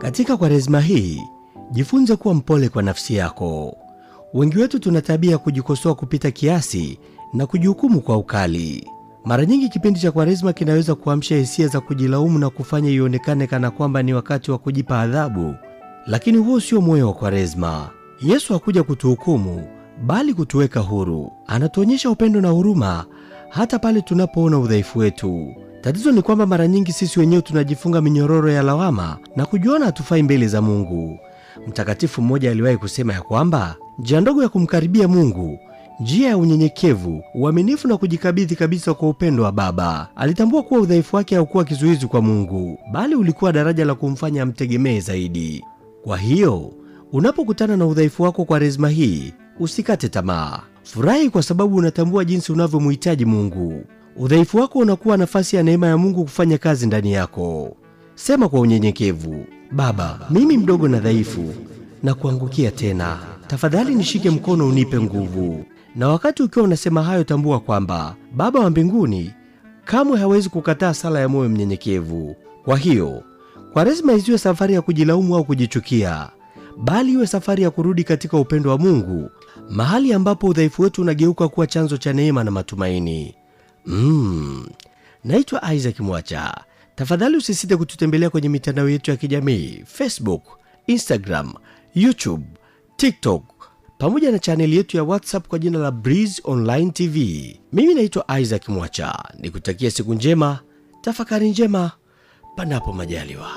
Katika Kwaresma hii, jifunze kuwa mpole kwa nafsi yako. Wengi wetu tuna tabia ya kujikosoa kupita kiasi na kujihukumu kwa ukali. Mara nyingi kipindi cha Kwaresma kinaweza kuamsha hisia za kujilaumu na kufanya ionekane kana kwamba ni wakati wa kujipa adhabu. Lakini huo sio moyo wa Kwaresma. Yesu hakuja kutuhukumu, bali kutuweka huru. Anatuonyesha upendo na huruma hata pale tunapoona udhaifu wetu. Tatizo ni kwamba mara nyingi sisi wenyewe tunajifunga minyororo ya lawama na kujiona hatufai mbele za Mungu. Mtakatifu mmoja aliwahi kusema ya kwamba njia ndogo ya kumkaribia Mungu, njia ya unyenyekevu, uaminifu na kujikabidhi kabisa kwa upendo wa Baba. Alitambua kuwa udhaifu wake haukuwa kizuizi kwa Mungu, bali ulikuwa daraja la kumfanya amtegemee zaidi. Kwa hiyo, unapokutana na udhaifu wako Kwaresma hii, usikate tamaa. Furahi kwa sababu unatambua jinsi unavyomhitaji Mungu. Udhaifu wako unakuwa nafasi ya neema ya Mungu kufanya kazi ndani yako. Sema kwa unyenyekevu, Baba, mimi mdogo na dhaifu na kuangukia tena. Tafadhali nishike mkono unipe nguvu. Na wakati ukiwa unasema hayo, tambua kwamba Baba wa mbinguni kamwe hawezi kukataa sala ya moyo mnyenyekevu. Kwa hiyo, Kwaresma isiwe safari ya kujilaumu au kujichukia, bali iwe safari ya kurudi katika upendo wa Mungu, mahali ambapo udhaifu wetu unageuka kuwa chanzo cha neema na matumaini. Naitwa Isaac Mwacha. Tafadhali usisite kututembelea kwenye mitandao yetu ya kijamii, Facebook, Instagram, YouTube, TikTok, pamoja na chaneli yetu ya WhatsApp kwa jina la Breeze Online TV. Mimi naitwa Isaac Mwacha. Nikutakia siku njema, tafakari njema, panapo majaliwa.